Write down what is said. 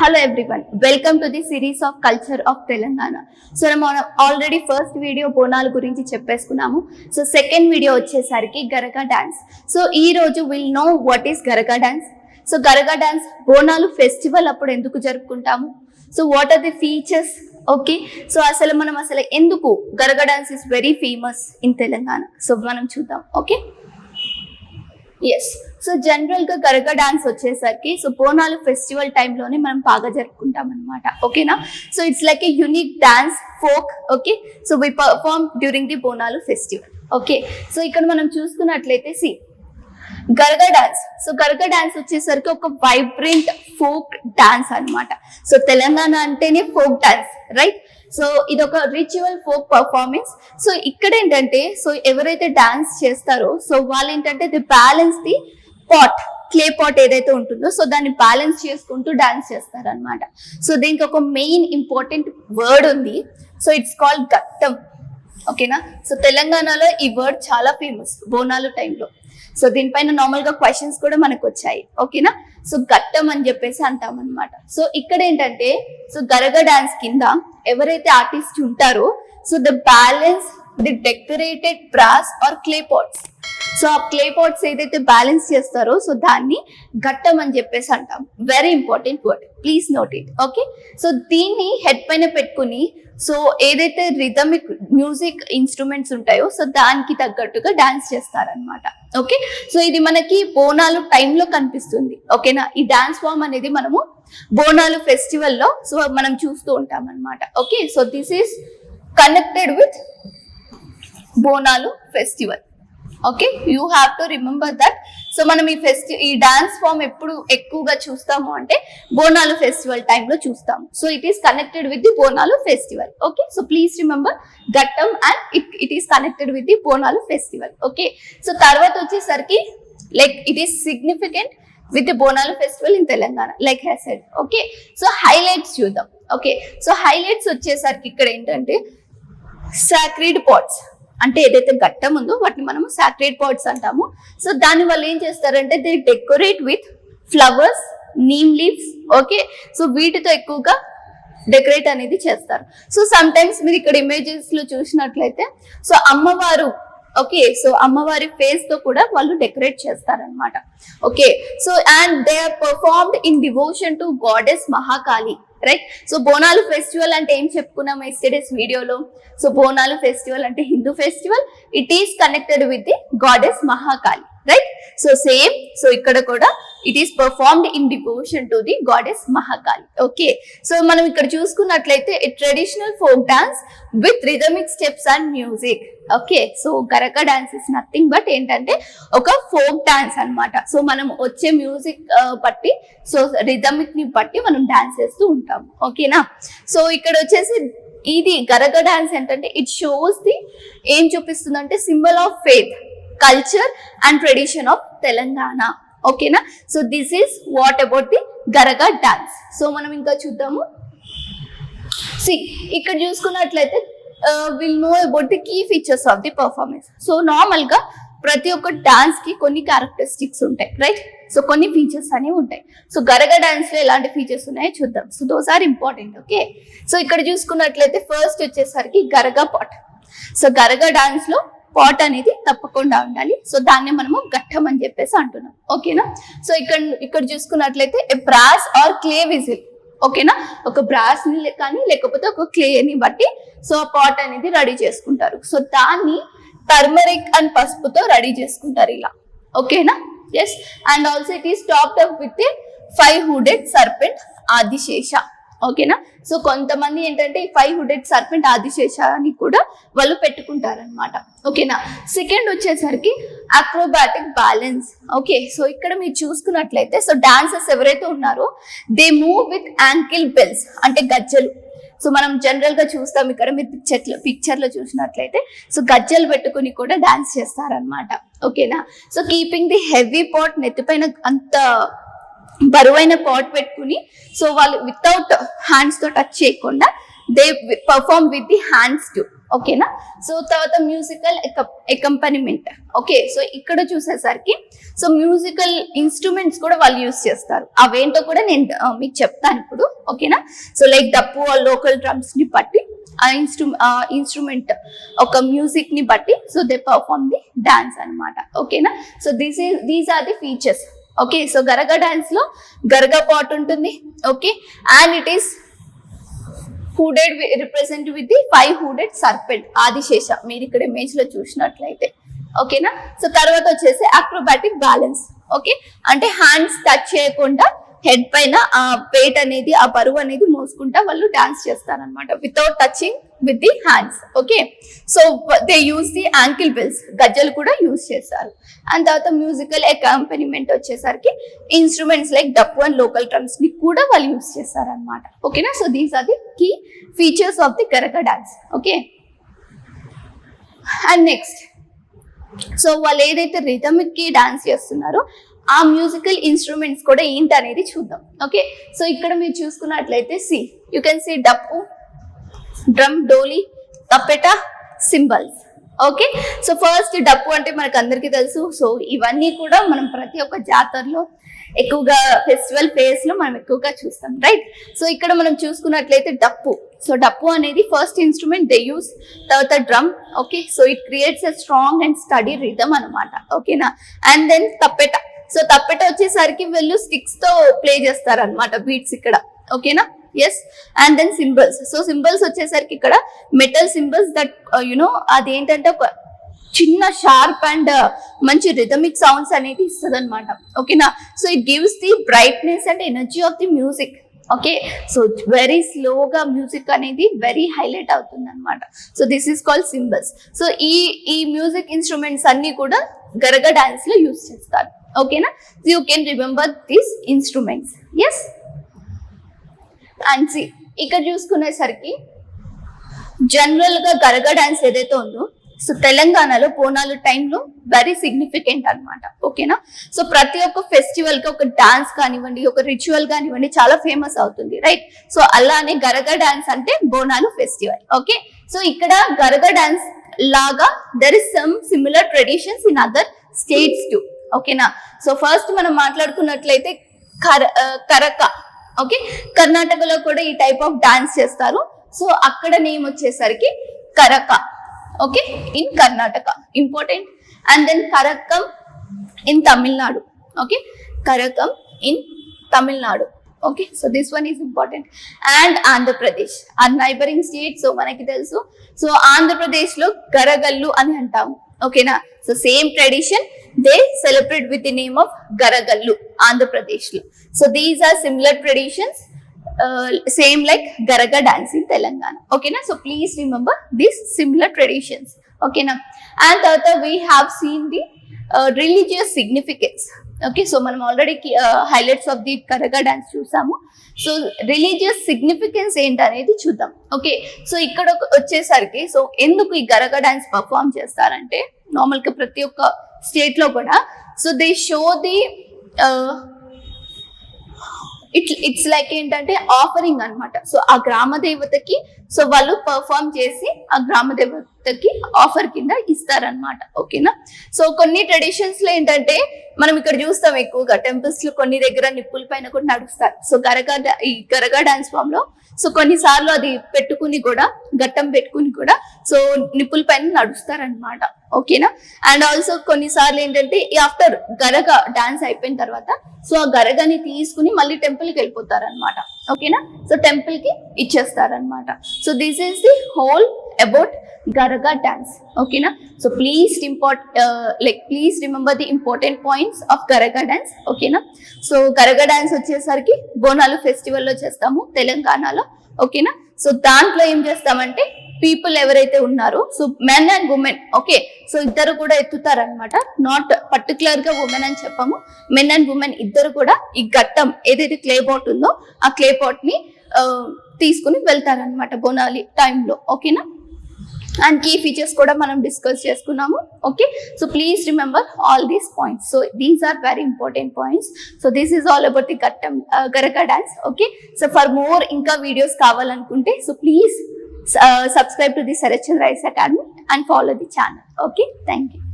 Hello everyone, welcome to the series of Culture of Telangana. So మనం already first video బోనాల గురించి చెప్పేసుకున్నాము. So second video వచ్చేసరికి Garaga dance. So ఈ రోజు will know what is Garaga dance. So Garaga dance Bonalu festival అప్పుడు ఎందుకు జరుపుకుంటాము, so what are the features, okay. So మనం ఎందుకు Garaga dance is very famous in Telangana, so మనం చూద్దాం. Okay, yes. సో జనరల్ గా గరగా డాన్స్ వచ్చేసరికి సో బోనాలు ఫెస్టివల్ టైంలోనే మనం బాగా జరుపుకుంటాం అనమాట, ఓకేనా. So it's like a unique dance folk, okay. So we perform during the Bonalu festival, okay. So ఇక్కడ మనం చూసుకున్నట్లయితే Garaga dance. So Garaga dance వచ్చేసరికి ఒక వైబ్రెంట్ ఫోక్ డాన్స్ అనమాట. సో తెలంగాణ అంటేనే ఫోక్ డాన్స్, రైట్. సో ఇది ఒక రిచువల్ ఫోక్ పర్ఫార్మెన్స్. సో ఇక్కడ ఏంటంటే సో ఎవరైతే డాన్స్ చేస్తారో సో వాళ్ళు ఏంటంటే the balance the pot, clay pot ఏదైతే ఉంటుందో సో దాన్ని బ్యాలెన్స్ చేసుకుంటూ డాన్స్ చేస్తారనమాట. సో దీనికి ఒక మెయిన్ ఇంపార్టెంట్ వర్డ్ ఉంది. సో ఇట్స్ కాల్డ్ ఘట్టం, ఓకేనా. సో తెలంగాణలో ఈ వర్డ్ చాలా ఫేమస్ బోనాలు టైంలో. సో దీనిపైన నార్మల్ గా క్వశ్చన్స్ కూడా మనకు వచ్చాయి, ఓకేనా. సో ఘట్టం అని చెప్పేసి అంటాం అనమాట. సో ఇక్కడ ఏంటంటే సో గరగా డాన్స్ కింద ఎవరైతే ఆర్టిస్ట్ ఉంటారో so the balance the decorated brass or clay pots. So ఆ క్లే పాట్స్ ఏదైతే బ్యాలెన్స్ చేస్తారో సో దాన్ని ఘట్టం అని చెప్పేసి అంటాం. Very important word, please note it, okay. So దీన్ని హెడ్ పైన పెట్టుకుని సో ఏదైతే రిథమిక్ మ్యూజిక్ ఇన్స్ట్రుమెంట్స్ ఉంటాయో సో దానికి తగ్గట్టుగా డాన్స్ చేస్తారనమాట, ఓకే. సో ఇది మనకి బోనాలు టైంలో కనిపిస్తుంది, ఓకేనా. ఈ డాన్స్ ఫామ్ అనేది మనము బోనాలు ఫెస్టివల్లో సో మనం చూస్తూ ఉంటాం అనమాట, okay. So this is connected with Bonalu festival, okay. You have to remember that. So మనం ఈ డాన్స్ ఫామ్ ఎప్పుడు ఎక్కువగా చూస్తాము అంటే బోనాలు ఫెస్టివల్ టైంలో చూస్తాము. So it is connected with the Bonalu festival, okay. So please remember ఘట్టం and it is connected with the Bonalu festival, okay. So తర్వాత వచ్చేసరికి like it is significant with the Bonalu festival in Telangana, like I said, okay. So highlights చూద్దాం, okay. So highlights వచ్చేసరికి ఇక్కడ ఏంటంటే sacred pots, అంటే ఏదైతే ఘట్టం ఉందో వాటిని మనము సాక్రెడ్ పాట్స్ అంటాము. సో దాని వల్ల ఏం చేస్తారంటే they decorate with flowers, neem leaves, okay. So వీటితో ఎక్కువగా డెకరేట్ అనేది చేస్తారు. సో సమ్ టైమ్స్ మీరు ఇక్కడ ఇమేజెస్ లో చూసినట్లయితే సో అమ్మవారు, ఓకే. సో అమ్మవారి ఫేస్ తో కూడా వాళ్ళు డెకరేట్ చేస్తారనమాట, okay. So and they are performed in devotion to goddess Mahakali, right. So Bonalu festival అంటే ఏం చెప్పుకున్నాం ఎస్టర్డేస్ వీడియోలో. సో బోనాలు ఫెస్టివల్ అంటే Hindu festival, it is connected with the goddess Mahakali, right. So same, so ఇక్కడ కూడా it is performed in devotion to the goddess Mahakali, okay. So మనం ఇక్కడ చూసుకున్నట్లయితే traditional folk dance with rhythmic steps and music, okay. So Garaga dance is nothing but ఏంటంటే ఒక folk dance అనమాట. So మనం వచ్చే మ్యూజిక్ బట్టి సో రిథమిక్ ని బట్టి మనం డాన్స్ చేస్తూ ఉంటాము, ఓకేనా. సో ఇక్కడ వచ్చేసి ఇది గరగా డాన్స్ ఏంటంటే ఇట్ షోస్ ది ఏం చూపిస్తుందంటే symbol of faith, culture and tradition of Telangana, ఓకేనా. So this is what about the Garaga dance. So మనం ఇంకా చూద్దాము. ఇక్కడ చూసుకున్నట్లయితే will know about the key features of the performance. So normal గా ప్రతి ఒక్క డాన్స్ కి కొన్ని క్యారెక్టరిస్టిక్స్ ఉంటాయి, రైట్. సో కొన్ని ఫీచర్స్ అనేవి ఉంటాయి. సో గరగా డాన్స్ లో ఎలాంటి ఫీచర్స్ ఉన్నాయో చూద్దాం. So those are important, okay. So ఇక్కడ చూసుకున్నట్లయితే ఫస్ట్ వచ్చేసరికి Garaga pot. So Garaga dance లో పాట్ అనేది తప్పకుండా ఉండాలి. సో దాన్ని మనము ఘట్టం అని చెప్పేసి అంటున్నాం, ఓకేనా. సో ఇక్కడ చూసుకున్నట్లయితే బ్రాస్ ఆర్ క్లే విజిల్, ఓకేనా. ఒక బ్రాస్ ని కానీ లేకపోతే ఒక క్లేని బట్టి సో ఆ పాట్ అనేది రెడీ చేసుకుంటారు. సో దాన్ని టర్మరిక్ అండ్ పసుపుతో రెడీ చేసుకుంటారు ఇలా, ఓకేనా. Yes. And also it is topped up with 5 hooded serpent Adishesha, ఓకేనా. సో కొంతమంది ఏంటంటే ఈ 5 హుడెడ్ సర్పెంట్ ఆదిశేష అని కూడా వాళ్ళు పెట్టుకుంటారనమాట, ఓకేనా. సెకండ్ వచ్చేసరికి అక్రోబాటిక్ బ్యాలెన్స్, ఓకే. సో ఇక్కడ మీరు చూసుకున్నట్లయితే సో డాన్సర్స్ ఎవరైతే ఉన్నారో they move with ankle bells, అంటే గజ్జలు. సో మనం జనరల్ గా చూస్తాం ఇక్కడ మీరు పిక్చర్ లో చూసినట్లయితే సో గజ్జలు పెట్టుకుని కూడా డాన్స్ చేస్తారనమాట, ఓకేనా. So keeping the heavy pot, నెత్తిపైన అంత బరువైన పాట్ పెట్టుకుని సో వాళ్ళు వితౌట్ హ్యాండ్స్ తో టచ్ చేయకుండా they perform with the hands too, ఓకేనా. సో తర్వాత మ్యూజికల్ అకంపనిమెంట్. ఓకే, సో ఇక్కడ చూసేసరికి సో మ్యూజికల్ ఇన్స్ట్రుమెంట్స్ కూడా వాళ్ళు యూస్ చేస్తారు. అవేంటో కూడా నేను మీకు చెప్తాను ఇప్పుడు. ఓకేనా, so like dappu local drums ని బట్టి ఆ ఇన్స్ట్రుమెంట్ ఒక మ్యూజిక్ ని బట్టి so they perform the dance అనమాట. ఓకేనా, so these are the features. Okay, so Garaga dance లో గరగా పాట్ ఉంటుంది. Okay, and it is hooded represent with the 5 hooded serpent Adishesha, మీరు ఇక్కడ ఇమేజ్ లో చూసినట్లయితే. ఓకేనా, సో తర్వాత వచ్చేసి అక్రోబాటిక్ బ్యాలెన్స్. ఓకే, అంటే హ్యాండ్స్ టచ్ చేయకుండా హెడ్ పైన ఆ వెయిట్ అనేది ఆ బరువు అనేది మోసుకుంటా వాళ్ళు డాన్స్ చేస్తారనమాట without touching with the hands. Okay, so they use the ankle bells, గజ్జలు కూడా యూస్ చేస్తారు. అండ్ తర్వాత మ్యూజికల్ అకాంపనిమెంట్ వచ్చేసరికి ఇన్స్ట్రుమెంట్స్ లైక్ డప్పు అండ్ లోకల్ డ్రమ్స్ ని కూడా వాళ్ళు యూస్ చేస్తారనమాట. ఓకేనా, so these are the key features of the Garaga dance. Okay, and next so వాళ్ళు ఏదైతే రిథమిక్ కి డాన్స్ చేస్తున్నారో ఆ మ్యూజికల్ ఇన్స్ట్రుమెంట్స్ కూడా ఏంటి అనేది చూద్దాం. ఓకే, సో ఇక్కడ మీరు చూసుకున్నట్లయితే you can see dappu, drum, dholi, tappeta, cymbals. Okay, so first dappu అంటే మనకు అందరికీ తెలుసు. సో ఇవన్నీ కూడా మనం ప్రతి ఒక్క జాతరలో ఎక్కువగా ఫెస్టివల్ ఫేస్ లో మనం ఎక్కువగా చూస్తాం, రైట్. సో ఇక్కడ మనం చూసుకున్నట్లయితే డప్పు, సో డప్పు అనేది ఫస్ట్ ఇన్స్ట్రుమెంట్ దే యూస్. తర్వాత drum. Okay, so it creates a strong and steady rhythm అనమాట. ఓకేనా, అండ్ దెన్ తప్పెట. సో తప్పెట వచ్చేసరికి వీళ్ళు స్టిక్స్ తో ప్లే చేస్తారనమాట బీట్స్ ఇక్కడ. ఓకేనా, yes. And then cymbals. So cymbals వచ్చేసరికి ఇక్కడ మెటల్ సింబల్స్ దట్ అదేంటంటే ఒక చిన్న షార్ప్ అండ్ మంచి రిథమిక్ సౌండ్స్ అనేది ఇస్తుంది అనమాట. ఓకేనా, so it gives the brightness and energy of the music. Okay, so very స్లోగా మ్యూజిక్ అనేది వెరీ హైలైట్ అవుతుంది అనమాట. So this is called cymbals. So ఈ మ్యూజిక్ ఇన్స్ట్రుమెంట్స్ అన్ని కూడా గరగా డాన్స్ లో యూస్ చేస్తారు. ఓకేనా, you can remember these instruments. Yes, and ఇక్కడ చూసుకునేసరికి జనరల్ గా గరగా డాన్స్ ఏదైతే ఉందో సో తెలంగాణలో బోనాలు టైంలో వెరీ సిగ్నిఫికెంట్ అనమాట. ఓకేనా, సో ప్రతి ఒక్క ఫెస్టివల్ కి ఒక డాన్స్ కానివ్వండి, ఒక రిచువల్ కానివ్వండి చాలా ఫేమస్ అవుతుంది, రైట్. సో అలానే గరగా డాన్స్ అంటే బోనాలు ఫెస్టివల్. ఓకే, సో ఇక్కడ గరగా డాన్స్ లాగా there is some similar traditions in other states too. ఓకేనా, సో ఫస్ట్ మనం మాట్లాడుకున్నట్లయితే కరక. ఓకే, కర్ణాటకలో కూడా ఈ టైప్ ఆఫ్ డాన్స్ చేస్తారు. సో అక్కడ నేమ్ వచ్చేసరికి Karaka. Okay, in Karnataka important. And then Karakam in Tamil Nadu. Okay, Karakam in Tamil Nadu. Okay, so this one is important. And Andhra Pradesh ఆ నైబరింగ్ స్టేట్. సో మనకి తెలుసు, సో ఆంధ్రప్రదేశ్ లో గరగల్లు అని అంటాము. ఓకేనా, so same tradition they celebrate with the name of Garagallu Andhra Pradesh లో. So these are similar traditions same like Garaga dance in Telangana. ఓకేనా, so please remember these similar traditions. ఓకేనా, అండ్ తర్వాత we have seen the religious significance. Okay, so మనం already highlights of the Garaga dance చూసాము. So religious significance ఏంటనేది చూద్దాం. Okay, so ఇక్కడ వచ్చేసరికి so ఎందుకు ఈ గరగా డాన్స్ పర్ఫార్మ్ చేస్తారంటే నార్మల్ గా ప్రతి ఒక్క స్టేట్ లో కూడా so they show the it's like ఏంటంటే ఆఫరింగ్ అనమాట. సో ఆ గ్రామ దేవతకి సో వాళ్ళు పర్ఫార్మ్ చేసి ఆ గ్రామ దేవతకి ఆఫర్ కింద ఇస్తారనమాట. ఓకేనా, సో కొన్ని ట్రెడిషన్స్ లో ఏంటంటే మనం ఇక్కడ చూస్తాం ఎక్కువగా టెంపుల్స్ లో కొన్ని దగ్గర నిప్పుల పైన కూడా నడుస్తారు. సో ఈ గరగా డాన్స్ ఫామ్ లో సో కొన్నిసార్లు అది పెట్టుకుని కూడా గట్టం పెట్టుకుని కూడా సో నిప్పుల పైన నడుస్తారనమాట. ఓకేనా, అండ్ ఆల్సో కొన్నిసార్లు ఏంటంటే ఆఫ్టర్ గరగా డాన్స్ అయిపోయిన తర్వాత సో ఆ గరగాని తీసుకుని మళ్ళీ టెంపుల్ కి వెళ్ళిపోతారనమాట. ఓకేనా, సో టెంపుల్ కి ఇచ్చేస్తారనమాట. So this is the whole about Garaga dance. ఓకేనా, so please remember the important points of Garaga dance. ఓకేనా, సో గరగా డాన్స్ వచ్చేసరికి బోనాలు ఫెస్టివల్ లో చేస్తాము తెలంగాణలో. ఓకేనా, సో దాంట్లో ఏం చేస్తామంటే పీపుల్ ఎవరైతే ఉన్నారో so men and women. Okay, so ఇద్దరు కూడా ఎత్తుతారనమాట. నాట్ పర్టికులర్ గా ఉమెన్ అని చెప్పాము, మెన్ అండ్ ఉమెన్ ఇద్దరు కూడా ఈ ఘట్టం ఏదైతే క్లే పాట్ ఉందో ఆ క్లే పాట్ ని తీసుకుని వెళ్తారనమాట బోనాలి టైంలో. ఓకేనా, అండ్ కీ ఫీచర్స్ కూడా మనం డిస్కస్ చేసుకున్నాము. Okay, so please remember all these points. So these are very important points. So this is all about the Garaga dance. Okay, so for more ఇంకా వీడియోస్ కావాలనుకుంటే so please subscribe to the Sarat Chandra Academy and follow the channel. Okay, thank you.